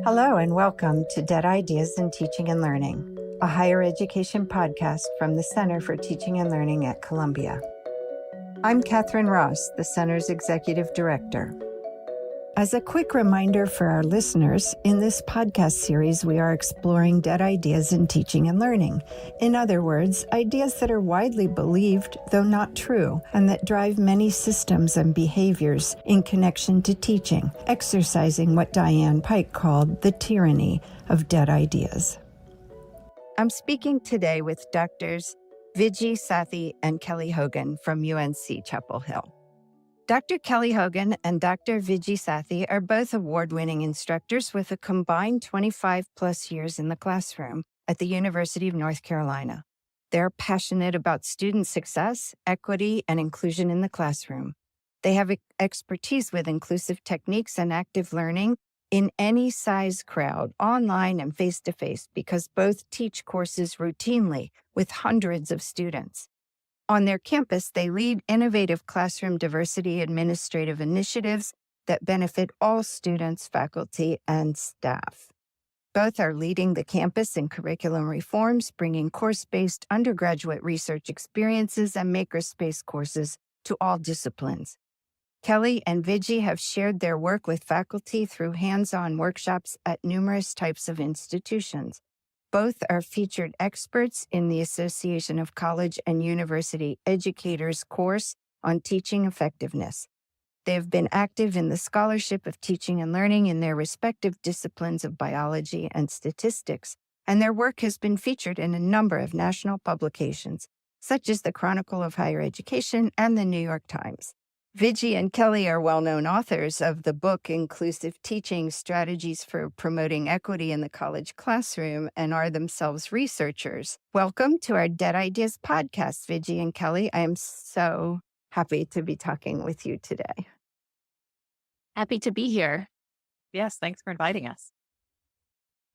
Hello and welcome to Dead Ideas in Teaching and Learning, a higher education podcast from the Center for Teaching and Learning at Columbia. I'm Catherine Ross, the Center's Executive Director. As a quick reminder for our listeners, in this podcast series, we are exploring dead ideas in teaching and learning. In other words, ideas that are widely believed, though not true, and that drive many systems and behaviors in connection to teaching, exercising what Diane Pike called the tyranny of dead ideas. I'm speaking today with Drs. Viji Sathy and Kelly Hogan from UNC Chapel Hill. Dr. Kelly Hogan and Dr. Viji Sathy are both award-winning instructors with a combined 25-plus years in the classroom at the University of North Carolina. They're passionate about student success, equity, and inclusion in the classroom. They have expertise with inclusive techniques and active learning in any size crowd, online and face-to-face, because both teach courses routinely with hundreds of students. On their campus, they lead innovative classroom diversity administrative initiatives that benefit all students, faculty, and staff. Both are leading the campus in curriculum reforms, bringing course-based undergraduate research experiences and makerspace courses to all disciplines. Kelly and Viji have shared their work with faculty through hands-on workshops at numerous types of institutions. Both are featured experts in the Association of College and University Educators course on teaching effectiveness. They have been active in the scholarship of teaching and learning in their respective disciplines of biology and statistics, and their work has been featured in a number of national publications, such as the Chronicle of Higher Education and the New York Times. Viji and Kelly are well-known authors of the book Inclusive Teaching: Strategies for Promoting Equity in the College Classroom and are themselves researchers. Welcome to our Dead Ideas podcast, Viji and Kelly. I am so happy to be talking with you today. Happy to be here. Yes, thanks for inviting us.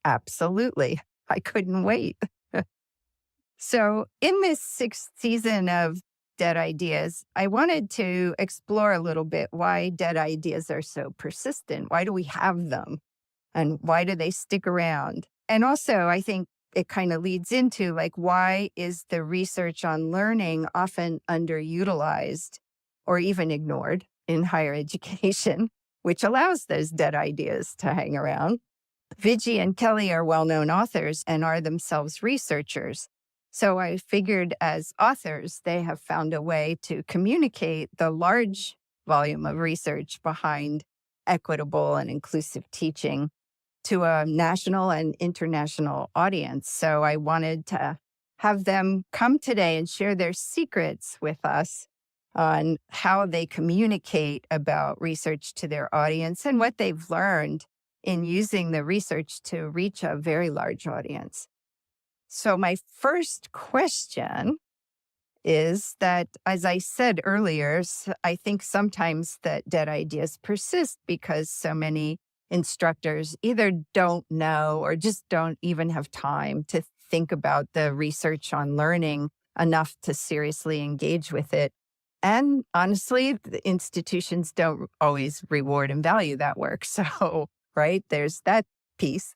Absolutely. I couldn't wait. So in this sixth season of Dead Ideas, I wanted to explore a little bit why dead ideas are so persistent. Why do we have them? And why do they stick around? And also, I think it kind of leads into why is the research on learning often underutilized or even ignored in higher education, which allows those dead ideas to hang around. Viji and Kelly are well-known authors and are themselves researchers. So I figured as authors, they have found a way to communicate the large volume of research behind equitable and inclusive teaching to a national and international audience. So I wanted to have them come today and share their secrets with us on how they communicate about research to their audience and what they've learned in using the research to reach a very large audience. So my first question is that, as I said earlier, I think sometimes that dead ideas persist because so many instructors either don't know or just don't even have time to think about the research on learning enough to seriously engage with it. And honestly, the institutions don't always reward and value that work. So, right, there's that piece.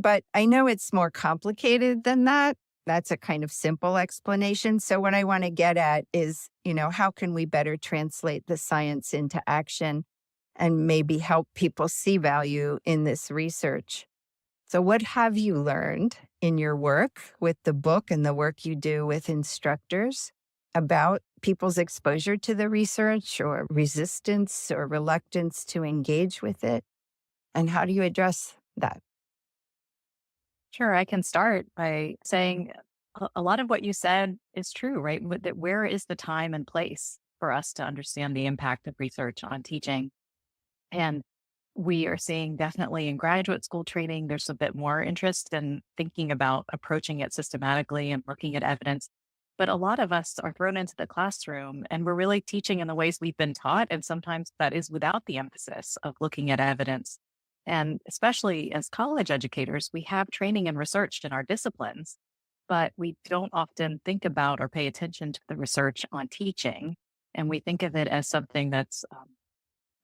But I know it's more complicated than that. That's a kind of simple explanation. So what I want to get at is, how can we better translate the science into action and maybe help people see value in this research? So what have you learned in your work with the book and the work you do with instructors about people's exposure to the research or resistance or reluctance to engage with it? And how do you address that? Sure, I can start by saying a lot of what you said is true, right? That where is the time and place for us to understand the impact of research on teaching? And we are seeing definitely in graduate school training, there's a bit more interest in thinking about approaching it systematically and looking at evidence. But a lot of us are thrown into the classroom and we're really teaching in the ways we've been taught. And sometimes that is without the emphasis of looking at evidence. And especially as college educators, we have training and research in our disciplines, but we don't often think about or pay attention to the research on teaching. And we think of it as something that's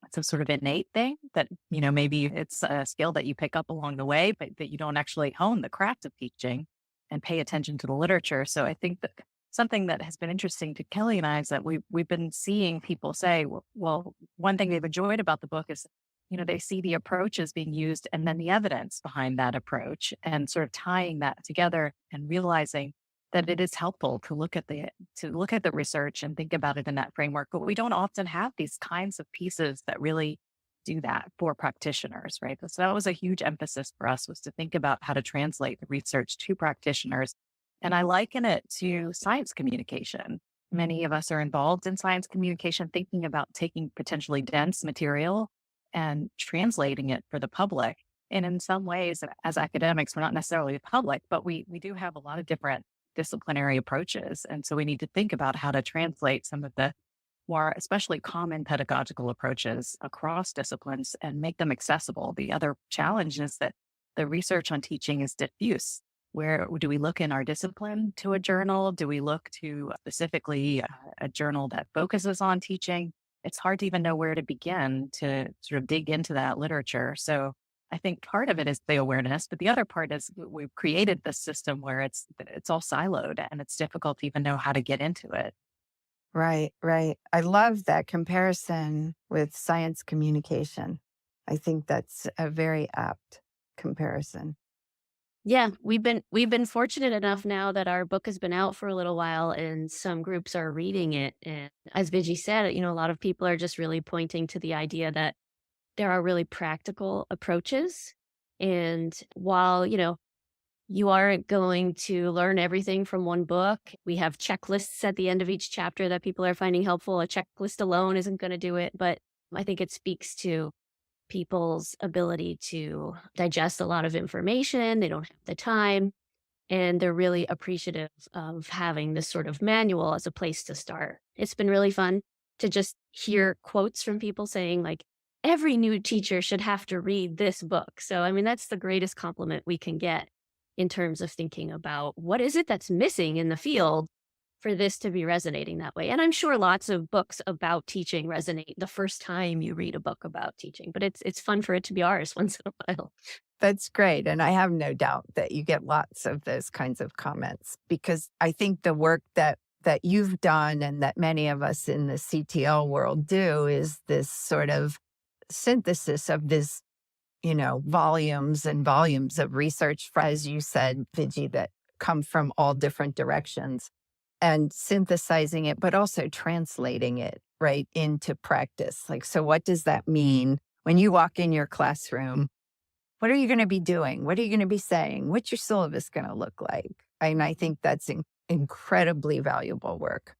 it's a sort of innate thing that, maybe it's a skill that you pick up along the way, but that you don't actually hone the craft of teaching and pay attention to the literature. So I think that something that has been interesting to Kelly and I is that we've been seeing people say, well, one thing they've enjoyed about the book is, they see the approach as being used and then the evidence behind that approach and sort of tying that together and realizing that it is helpful to look at the research and think about it in that framework. But we don't often have these kinds of pieces that really do that for practitioners, right? So that was a huge emphasis for us, was to think about how to translate the research to practitioners. And I liken it to science communication. Many of us are involved in science communication, thinking about taking potentially dense material and translating it for the public. And in some ways, as academics, we're not necessarily the public, but we do have a lot of different disciplinary approaches. And so we need to think about how to translate some of the more especially common pedagogical approaches across disciplines and make them accessible. The other challenge is that the research on teaching is diffuse. Where do we look in our discipline to a journal? Do we look to specifically a journal that focuses on teaching? It's hard to even know where to begin to sort of dig into that literature. So I think part of it is the awareness, but the other part is we've created this system where it's all siloed and it's difficult to even know how to get into it. Right, right. I love that comparison with science communication. I think that's a very apt comparison. Yeah, we've been fortunate enough now that our book has been out for a little while and some groups are reading it. And as Viji said, a lot of people are just really pointing to the idea that there are really practical approaches. And while, you aren't going to learn everything from one book, we have checklists at the end of each chapter that people are finding helpful. A checklist alone isn't going to do it, but I think it speaks to people's ability to digest a lot of information. They don't have the time, and they're really appreciative of having this sort of manual as a place to start. It's been really fun to just hear quotes from people saying, like, every new teacher should have to read this book. So, I mean, that's the greatest compliment we can get in terms of thinking about what is it that's missing in the field for this to be resonating that way. And I'm sure lots of books about teaching resonate the first time you read a book about teaching, but it's fun for it to be ours once in a while. That's great. And I have no doubt that you get lots of those kinds of comments, because I think the work that you've done and that many of us in the CTL world do is this sort of synthesis of this, volumes and volumes of research, as you said, Viji, that come from all different directions, and synthesizing it, but also translating it right into practice. Like, so what does that mean when you walk in your classroom? What are you going to be doing? What are you going to be saying? What's your syllabus going to look like? And I think that's incredibly valuable work.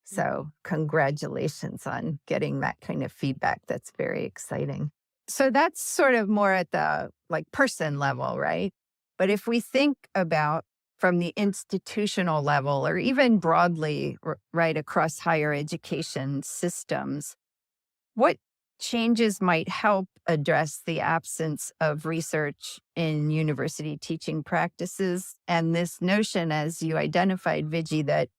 So congratulations on getting that kind of feedback. That's very exciting. So that's sort of more at the person level, right? But if we think about from the institutional level, or even broadly, right across higher education systems, what changes might help address the absence of research in university teaching practices and this notion, as you identified, Viji, that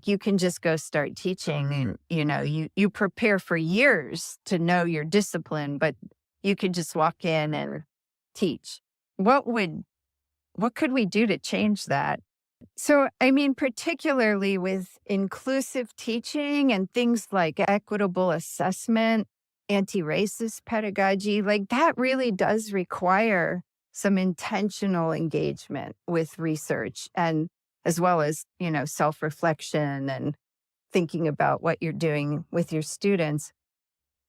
you can just go start teaching and, you prepare for years to know your discipline, but you could just walk in and teach. What could we do to change that? So, I mean, particularly with inclusive teaching and things like equitable assessment, anti-racist pedagogy, that really does require some intentional engagement with research, and as well as, self-reflection and thinking about what you're doing with your students.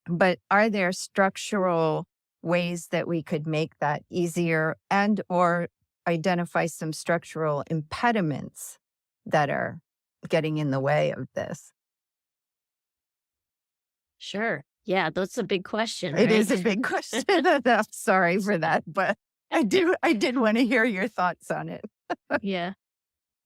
But are there structural ways that we could make that easier, and or identify some structural impediments that are getting in the way of this? Sure. Yeah, that's a big question, It is right? a big question. I'm sorry for that, but I did want to hear your thoughts on it. Yeah.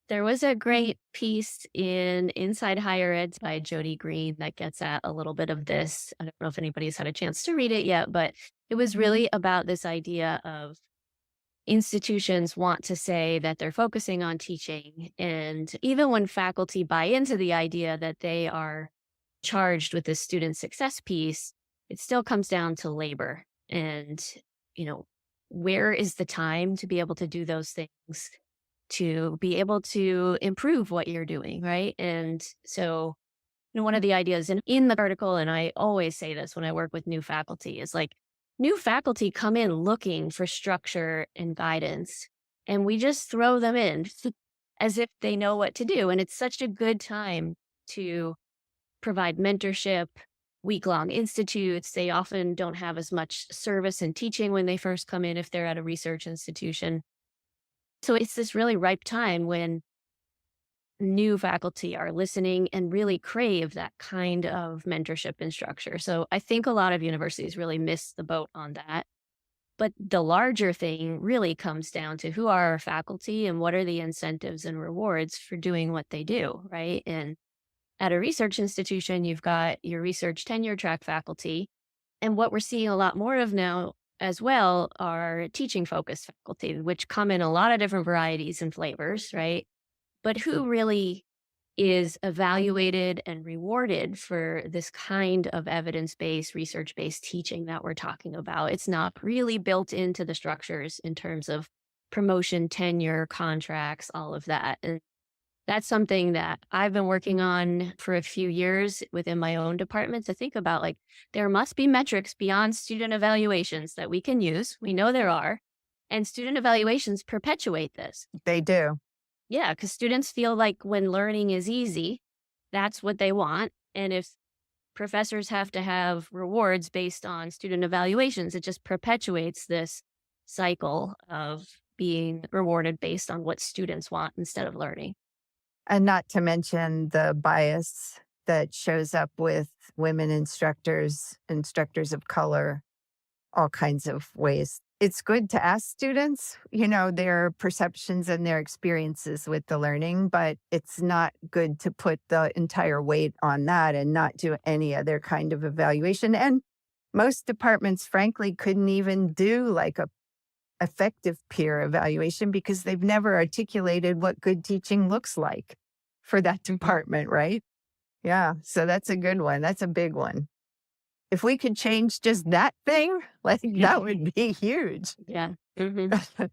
There was a great piece in Inside Higher Ed by Jody Green that gets at a little bit of this. I don't know if anybody's had a chance to read it yet, but it was really about this idea of institutions want to say that they're focusing on teaching. And even when faculty buy into the idea that they are charged with this student success piece, it still comes down to labor and, you know, where is the time to be able to do those things, to be able to improve what you're doing, right? And so, one of the ideas in the article, and I always say this when I work with new faculty, is like new faculty come in looking for structure and guidance, and we just throw them in as if they know what to do. And it's such a good time to provide mentorship, week-long institutes. They often don't have as much service and teaching when they first come in if they're at a research institution. So it's this really ripe time when new faculty are listening and really crave that kind of mentorship and structure. So I think a lot of universities really miss the boat on that. But the larger thing really comes down to who are our faculty and what are the incentives and rewards for doing what they do, right? And at a research institution, you've got your research tenure track faculty. And what we're seeing a lot more of now as well are teaching focused faculty, which come in a lot of different varieties and flavors, right? But who really is evaluated and rewarded for this kind of evidence-based, research-based teaching that we're talking about? It's not really built into the structures in terms of promotion, tenure, contracts, all of that. And that's something that I've been working on for a few years within my own department to think about, like, there must be metrics beyond student evaluations that we can use. We know there are. And student evaluations perpetuate this. They do. Yeah, because students feel like when learning is easy, that's what they want. And if professors have to have rewards based on student evaluations, it just perpetuates this cycle of being rewarded based on what students want instead of learning. And not to mention the bias that shows up with women instructors, instructors of color, all kinds of ways. It's good to ask students, their perceptions and their experiences with the learning, but it's not good to put the entire weight on that and not do any other kind of evaluation. And most departments, frankly, couldn't even do like a effective peer evaluation because they've never articulated what good teaching looks like for that department, right? Yeah, so that's a good one. That's a big one. If we could change just that thing, that would be huge. Yeah. Mm-hmm.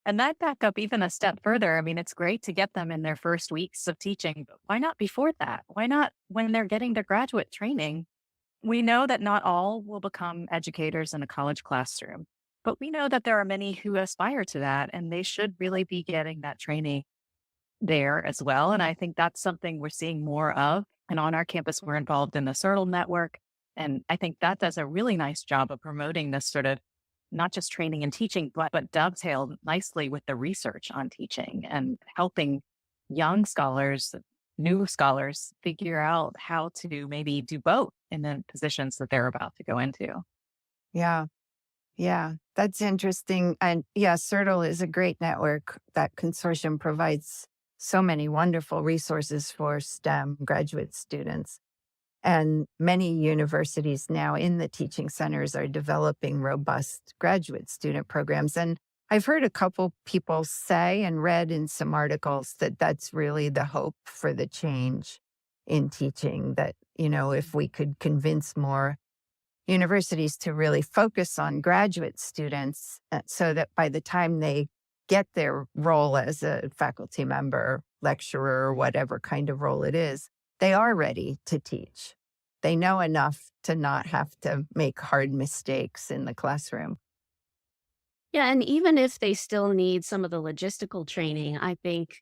And that back up even a step further. I mean, it's great to get them in their first weeks of teaching, but why not before that? Why not when they're getting their graduate training? We know that not all will become educators in a college classroom, but we know that there are many who aspire to that, and they should really be getting that training there as well. And I think that's something we're seeing more of. And on our campus, we're involved in the CERTL network. And I think that does a really nice job of promoting this sort of not just training and teaching, but dovetailed nicely with the research on teaching and helping young scholars, new scholars figure out how to maybe do both in the positions that they're about to go into. Yeah. Yeah, that's interesting. And yeah, CERTL is a great network. That consortium provides so many wonderful resources for STEM graduate students. And many universities now in the teaching centers are developing robust graduate student programs. And I've heard a couple people say and read in some articles that that's really the hope for the change in teaching, that, if we could convince more universities to really focus on graduate students so that by the time they get their role as a faculty member, lecturer, or whatever kind of role it is, they are ready to teach. They know enough to not have to make hard mistakes in the classroom. Yeah, and even if they still need some of the logistical training, I think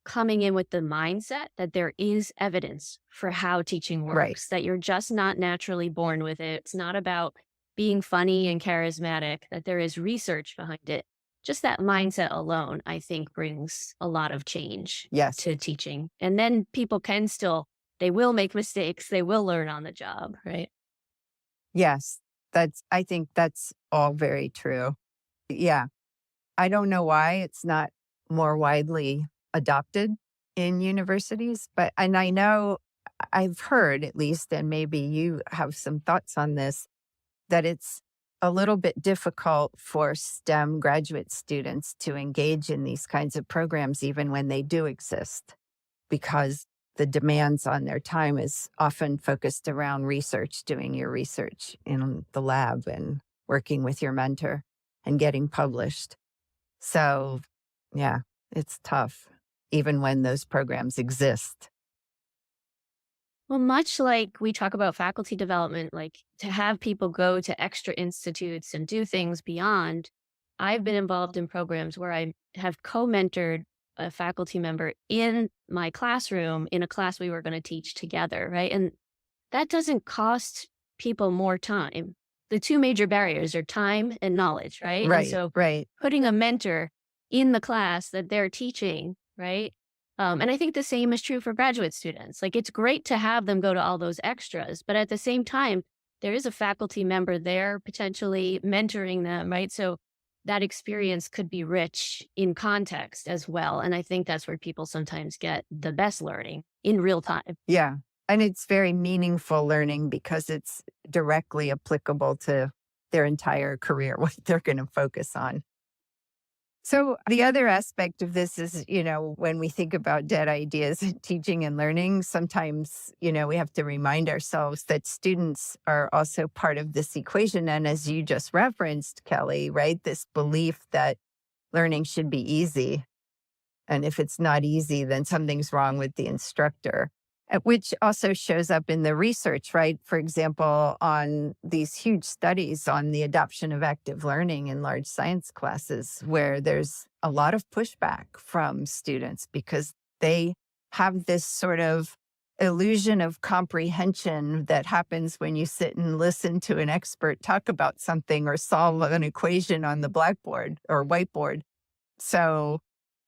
coming in with the mindset that there is evidence for how teaching works, Right. that you're just not naturally born with it. It's not about being funny and charismatic, that there is research behind it. Just that mindset alone, I think, brings a lot of change Yes. to teaching. And then people can still, they will make mistakes, they will learn on the job, right? Yes. I think that's all very true. Yeah. I don't know why it's not more widely adopted in universities, and I know I've heard at least, and maybe you have some thoughts on this, that it's a little bit difficult for STEM graduate students to engage in these kinds of programs, even when they do exist, because the demands on their time is often focused around research, doing your research in the lab and working with your mentor and getting published. So, yeah, it's tough, even when those programs exist. Well, much like we talk about faculty development, like to have people go to extra institutes and do things beyond, I've been involved in programs where I have co-mentored a faculty member in my classroom in a class we were going to teach together, right? And that doesn't cost people more time. The two major barriers are time and knowledge, right? And Right, so right. putting a mentor in the class that they're teaching, right? And I think the same is true for graduate students. Like it's great to have them go to all those extras, but at the same time, there is a faculty member there potentially mentoring them, right? So that experience could be rich in context as well. And I think that's where people sometimes get the best learning in real time. Yeah. And it's very meaningful learning because it's directly applicable to their entire career, what they're going to focus on. So the other aspect of this is, when we think about dead ideas in teaching and learning, sometimes, we have to remind ourselves that students are also part of this equation. And as you just referenced, Kelly, right, this belief that learning should be easy. And if it's not easy, then something's wrong with the instructor, which also shows up in the research, right? For example, on these huge studies on the adoption of active learning in large science classes, where there's a lot of pushback from students because they have this sort of illusion of comprehension that happens when you sit and listen to an expert talk about something or solve an equation on the blackboard or whiteboard. So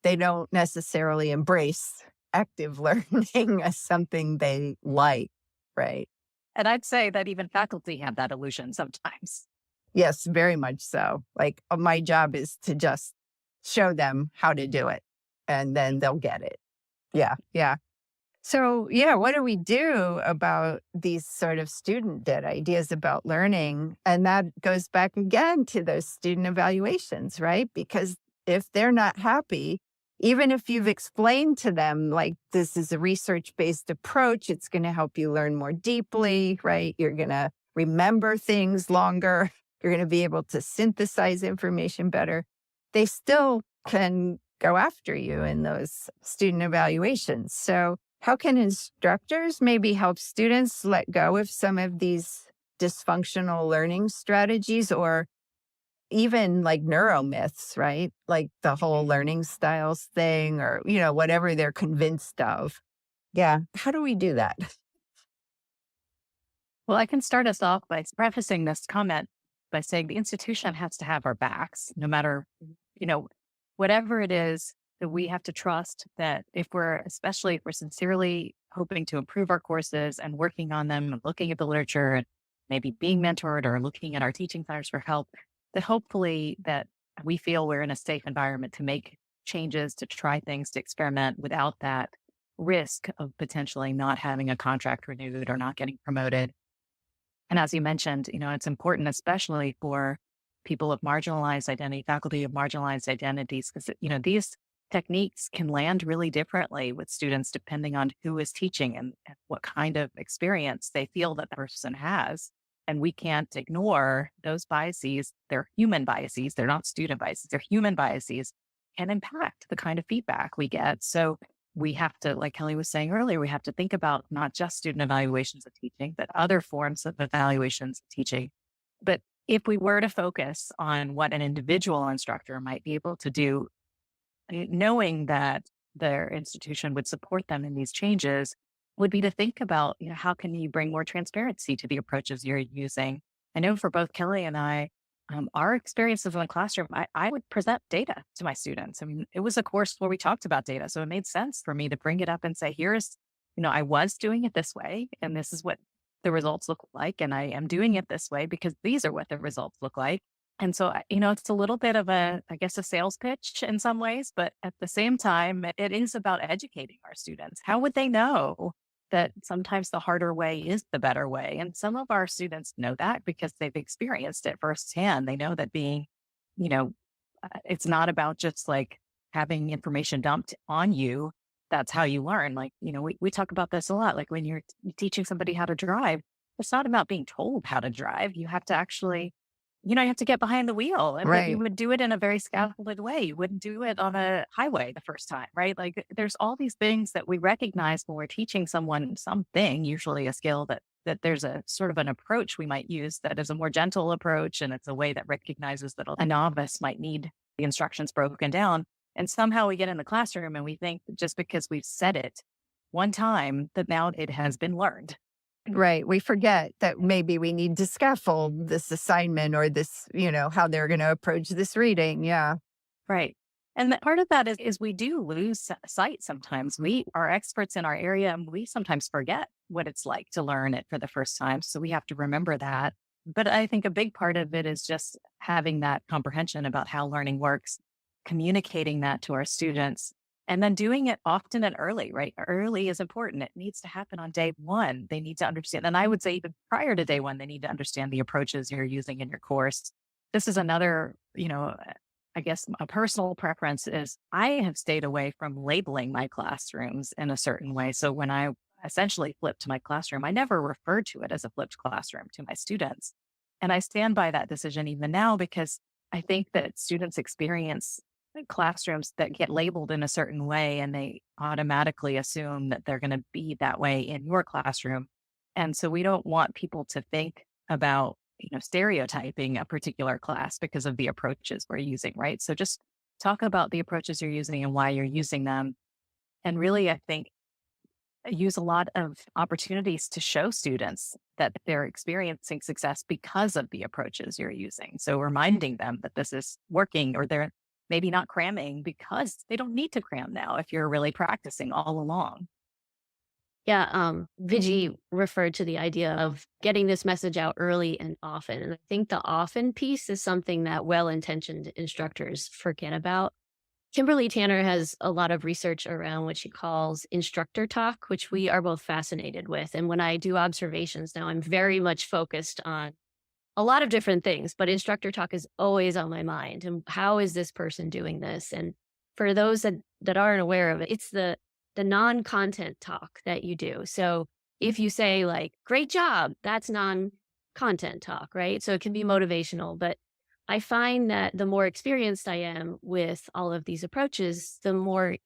they don't necessarily embrace active learning as something they like, right? And I'd say that even faculty have that illusion sometimes. Yes, very much so. Like my job is to just show them how to do it and then they'll get it. Yeah, yeah. So, yeah, what do we do about these sort of student dead ideas about learning? And that goes back again to those student evaluations, right? Because if they're not happy, even if you've explained to them, like, this is a research-based approach, it's going to help you learn more deeply, right? You're going to remember things longer. You're going to be able to synthesize information better. They still can go after you in those student evaluations. So how can instructors maybe help students let go of some of these dysfunctional learning strategies or even like neuromyths, right? Like the whole learning styles thing or, whatever they're convinced of. Yeah. How do we do that? Well, I can start us off by prefacing this comment by saying the institution has to have our backs, no matter, you know, whatever it is that we have to trust that especially if we're sincerely hoping to improve our courses and working on them and looking at the literature and maybe being mentored or looking at our teaching centers for help, that hopefully that we feel we're in a safe environment to make changes, to try things, to experiment without that risk of potentially not having a contract renewed or not getting promoted. And as you mentioned, it's important, especially for people of marginalized identity, faculty of marginalized identities, because, these techniques can land really differently with students depending on who is teaching and what kind of experience they feel that the person has. And we can't ignore those biases. They're human biases. They're not student biases. They're human biases can impact the kind of feedback we get. So we have to, like Kelly was saying earlier, we have to think about not just student evaluations of teaching, but other forms of evaluations of teaching. But if we were to focus on what an individual instructor might be able to do, knowing that their institution would support them in these changes, would be to think about, how can you bring more transparency to the approaches you're using? I know for both Kelly and I, our experiences in the classroom, I would present data to my students. I mean, it was a course where we talked about data. So it made sense for me to bring it up and say, I was doing it this way, and this is what the results look like. And I am doing it this way because these are what the results look like. And so, it's a little bit of a sales pitch in some ways, but at the same time, it is about educating our students. How would they know that sometimes the harder way is the better way? And some of our students know that because they've experienced it firsthand. They know that you know, it's not about just like having information dumped on you. that's how you learn. Like, we talk about this a lot. Like when you're teaching somebody how to drive, it's not about being told how to drive. You have to actually, you have to get behind the wheel, but you Right. would do it in a very scaffolded way. You wouldn't do it on a highway the first time, right? Like there's all these things that we recognize when we're teaching someone something, usually a skill, that there's a sort of an approach we might use that is a more gentle approach. And it's a way that recognizes that a novice might need the instructions broken down. And somehow we get in the classroom and we think that just because we've said it one time, that now it has been learned. Right. We forget that maybe we need to scaffold this assignment or this, how they're going to approach this reading. Yeah. Right. And that part of that is we do lose sight sometimes. We are experts in our area and we sometimes forget what it's like to learn it for the first time. So we have to remember that. But I think a big part of it is just having that comprehension about how learning works, communicating that to our students, and then doing it often and early, right? Early is important. It needs to happen on day one. They need to understand. And I would say even prior to day one, they need to understand the approaches you're using in your course. This is another, I guess a personal preference is I have stayed away from labeling my classrooms in a certain way. So when I essentially flipped my classroom, I never referred to it as a flipped classroom to my students. And I stand by that decision even now because I think that students experience classrooms that get labeled in a certain way and they automatically assume that they're going to be that way in your classroom. And so we don't want people to think about stereotyping a particular class because of the approaches we're using, right? So just talk about the approaches you're using and why you're using them. And really, I think, use a lot of opportunities to show students that they're experiencing success because of the approaches you're using. So reminding them that this is working, or they're maybe not cramming because they don't need to cram now if you're really practicing all along. Yeah, Viji referred to the idea of getting this message out early and often. And I think the often piece is something that well-intentioned instructors forget about. Kimberly Tanner has a lot of research around what she calls instructor talk, which we are both fascinated with. And when I do observations now, I'm very much focused on a lot of different things, but instructor talk is always on my mind. And how is this person doing this? And for those that aren't aware of it, it's the non-content talk that you do. So if you say like, great job, that's non-content talk, right? So it can be motivational, but I find that the more experienced I am with all of these approaches, the more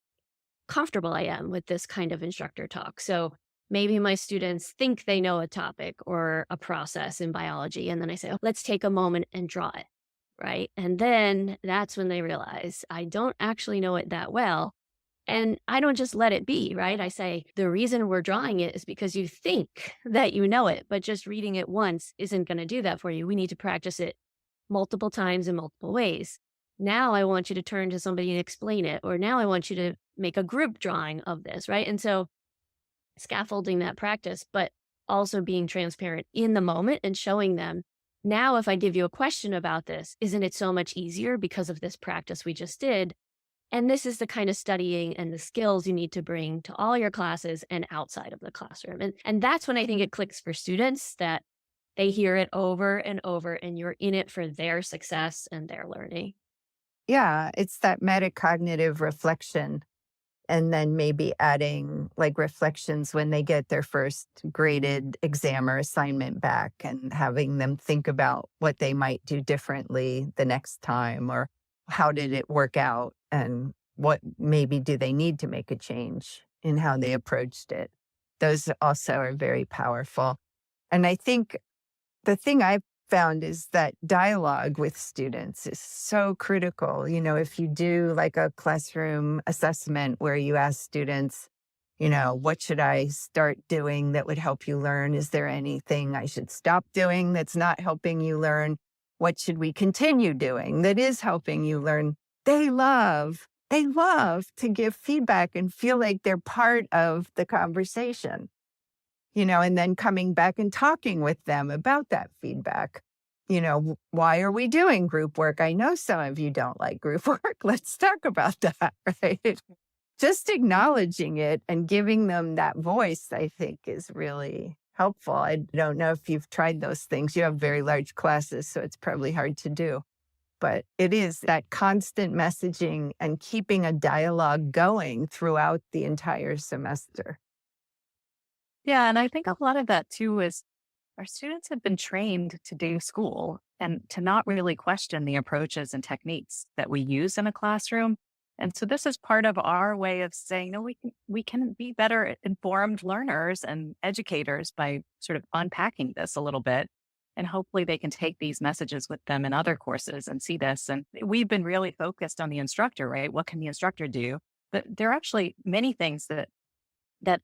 comfortable I am with this kind of instructor talk. So maybe my students think they know a topic or a process in biology. And then I say, oh, let's take a moment and draw it. Right. And then that's when they realize I don't actually know it that well. And I don't just let it be, right? I say, the reason we're drawing it is because you think that you know it, but just reading it once isn't going to do that for you. We need to practice it multiple times in multiple ways. Now I want you to turn to somebody and explain it, or now I want you to make a group drawing of this, right? And so scaffolding that practice, but also being transparent in the moment and showing them, now if I give you a question about this, isn't it so much easier because of this practice we just did? And this is the kind of studying and the skills you need to bring to all your classes and outside of the classroom. And that's when I think it clicks for students, that they hear it over and over and you're in it for their success and their learning. Yeah. It's that metacognitive reflection. And then maybe adding like reflections when they get their first graded exam or assignment back, and having them think about what they might do differently the next time, or how did it work out, and what maybe do they need to make a change in how they approached it. Those also are very powerful. And I think the thing I've found is that dialogue with students is so critical. If you do like a classroom assessment where you ask students, what should I start doing that would help you learn? Is there anything I should stop doing that's not helping you learn? What should we continue doing that is helping you learn? They love to give feedback and feel like they're part of the conversation. And then coming back and talking with them about that feedback. Why are we doing group work? I know some of you don't like group work. Let's talk about that, right? Just acknowledging it and giving them that voice, I think, is really helpful. I don't know if you've tried those things. You have very large classes, so it's probably hard to do. but it is that constant messaging and keeping a dialogue going throughout the entire semester. Yeah. And I think a lot of that too is our students have been trained to do school and to not really question the approaches and techniques that we use in a classroom. And so this is part of our way of saying, no, we can be better informed learners and educators by sort of unpacking this a little bit. And hopefully they can take these messages with them in other courses and see this. And we've been really focused on the instructor, right? What can the instructor do? But there are actually many things that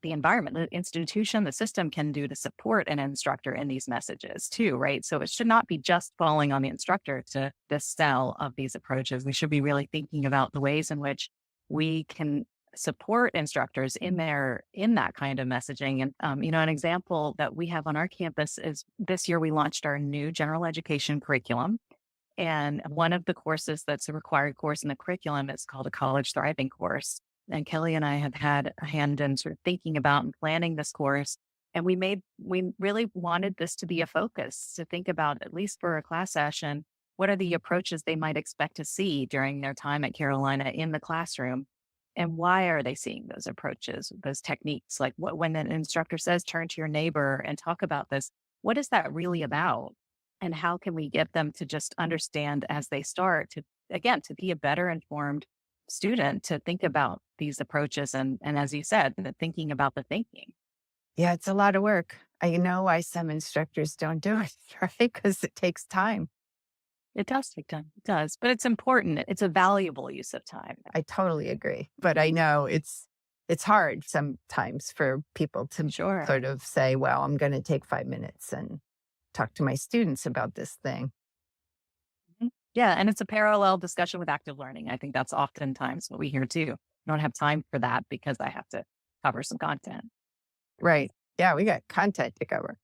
the environment, the institution, the system can do to support an instructor in these messages too, right? So it should not be just falling on the instructor to dispel of these approaches. We should be really thinking about the ways in which we can support instructors in that kind of messaging. And, an example that we have on our campus is this year we launched our new general education curriculum. And one of the courses that's a required course in the curriculum is called a college thriving course. And Kelly and I have had a hand in sort of thinking about and planning this course. And we really wanted this to be a focus to think about, at least for a class session, what are the approaches they might expect to see during their time at Carolina in the classroom? And why are they seeing those approaches, those techniques? Like when an instructor says, turn to your neighbor and talk about this, what is that really about? And how can we get them to just understand as they start to be a better informed student, to think about these approaches and as you said, thinking about the thinking. Yeah, it's a lot of work. I know why some instructors don't do it, right? Because it takes time. It does take time. It does, but it's important. It's a valuable use of time. I totally agree. But I know it's hard sometimes for people to Sure. sort of say, well, I'm going to take 5 minutes and talk to my students about this thing. Mhm. Yeah. And it's a parallel discussion with active learning. I think that's oftentimes what we hear too. I don't have time for that because I have to cover some content. Right. Yeah, we got content to cover.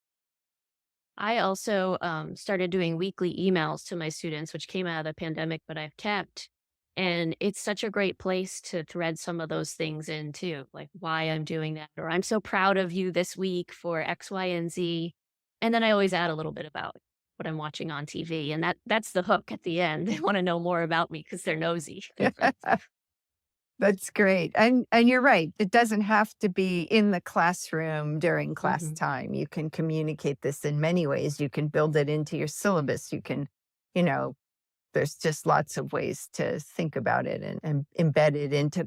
I also started doing weekly emails to my students, which came out of the pandemic, but I've kept. And it's such a great place to thread some of those things in too, like why I'm doing that, or I'm so proud of you this week for X, Y, and Z. And then I always add a little bit about what I'm watching on TV. And that's the hook at the end. They want to know more about me because they're nosy. That's great. And you're right. It doesn't have to be in the classroom during class Mhm. time. You can communicate this in many ways. You can build it into your syllabus. You can, there's just lots of ways to think about it and embed it into,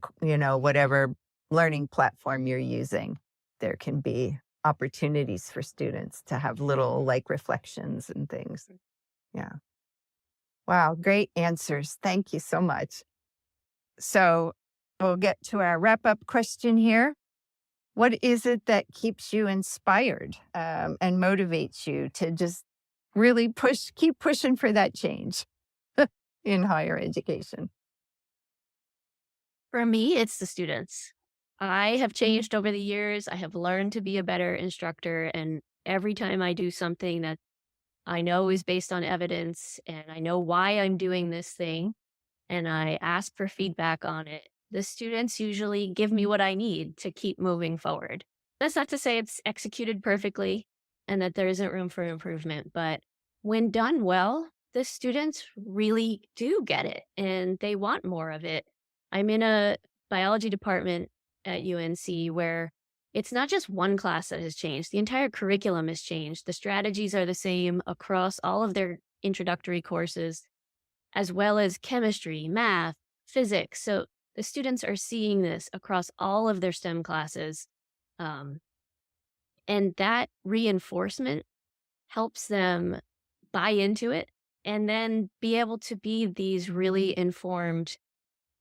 whatever learning platform you're using. There can be opportunities for students to have little like reflections and things. Yeah. Wow. Great answers. Thank you so much. So we'll get to our wrap up question here. What is it that keeps you inspired and motivates you to just really keep pushing for that change in higher education? For me, it's the students. I have changed over the years. I have learned to be a better instructor. And every time I do something that I know is based on evidence and I know why I'm doing this thing and I ask for feedback on it, the students usually give me what I need to keep moving forward. That's not to say it's executed perfectly and that there isn't room for improvement, but when done well, the students really do get it and they want more of it. I'm in a biology department at UNC where it's not just one class that has changed. The entire curriculum has changed. The strategies are the same across all of their introductory courses, as well as chemistry, math, physics. So the students are seeing this across all of their STEM classes. Um, and that reinforcement helps them buy into it and then be able to be these really informed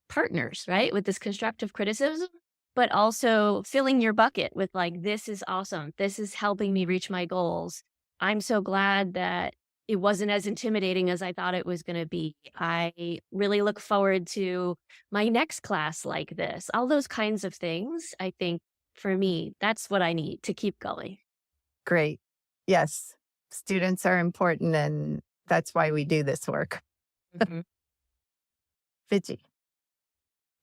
partners, right? With this constructive criticism, but also filling your bucket with like, this is awesome. This is helping me reach my goals. I'm so glad that it wasn't as intimidating as I thought it was going to be. I really look forward to my next class like this. All those kinds of things, I think for me, that's what I need to keep going. Great. Yes. Students are important, and that's why we do this work. Mhm. Viji.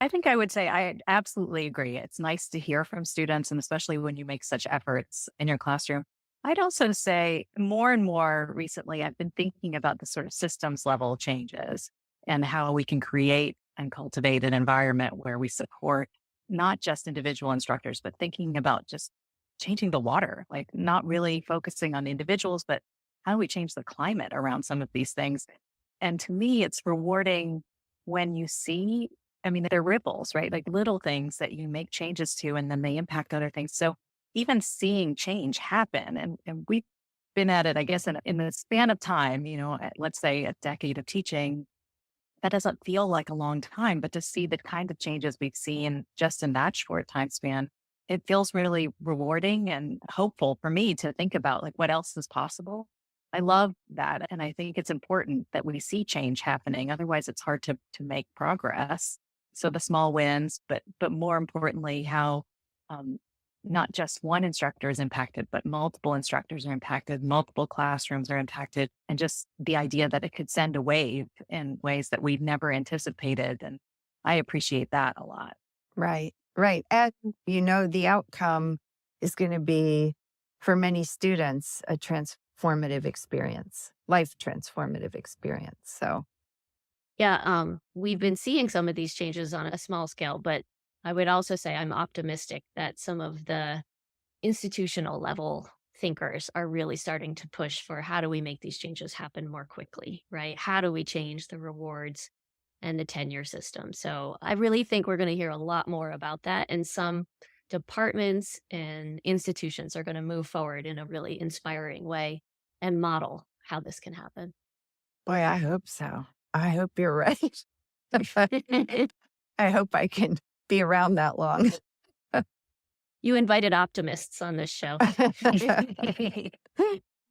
I think I would say I absolutely agree. It's nice to hear from students, and especially when you make such efforts in your classroom. I'd also say more and more recently, I've been thinking about the sort of systems level changes and how we can create and cultivate an environment where we support not just individual instructors, but thinking about just changing the water, like not really focusing on individuals, but how do we change the climate around some of these things? And to me, it's rewarding when you see, I mean, they're ripples, right? Like little things that you make changes to, and then they impact other things. So even seeing change happen, and we've been at it, I guess, in the span of time, let's say a decade of teaching, that doesn't feel like a long time, but to see the kind of changes we've seen just in that short time span, it feels really rewarding and hopeful for me to think about like what else is possible. I love that. And I think it's important that we see change happening. Otherwise it's hard to make progress. So the small wins, but more importantly, how um, not just one instructor is impacted, but multiple instructors are impacted, multiple classrooms are impacted, and just the idea that it could send a wave in ways that we've never anticipated. And I appreciate that a lot. Right, right. And, the outcome is going to be, for many students, a transformative experience, life transformative experience. So, Yeah, we've been seeing some of these changes on a small scale, but I would also say I'm optimistic that some of the institutional level thinkers are really starting to push for how do we make these changes happen more quickly, right? How do we change the rewards and the tenure system? So I really think we're going to hear a lot more about that. And some departments and institutions are going to move forward in a really inspiring way and model how this can happen. boy, I hope so. I hope you're right. I hope I can be around that long. You invited optimists on this show.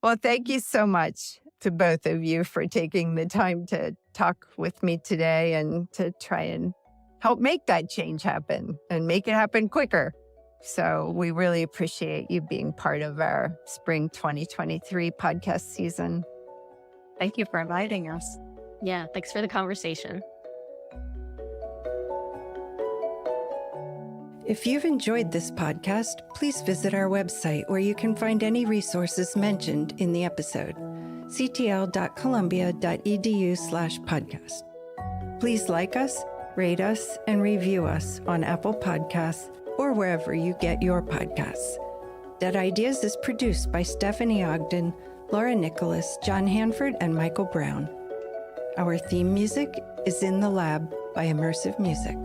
Well, thank you so much to both of you for taking the time to talk with me today and to try and help make that change happen and make it happen quicker. So we really appreciate you being part of our spring 2023 podcast season. Thank you for inviting us. Yeah, thanks for the conversation. If you've enjoyed this podcast, please visit our website where you can find any resources mentioned in the episode, ctl.columbia.edu/podcast. Please like us, rate us, and review us on Apple Podcasts or wherever you get your podcasts. Dead Ideas is produced by Stephanie Ogden, Laura Nicholas, John Hanford, and Michael Brown. Our theme music is In the Lab by Immersive Music.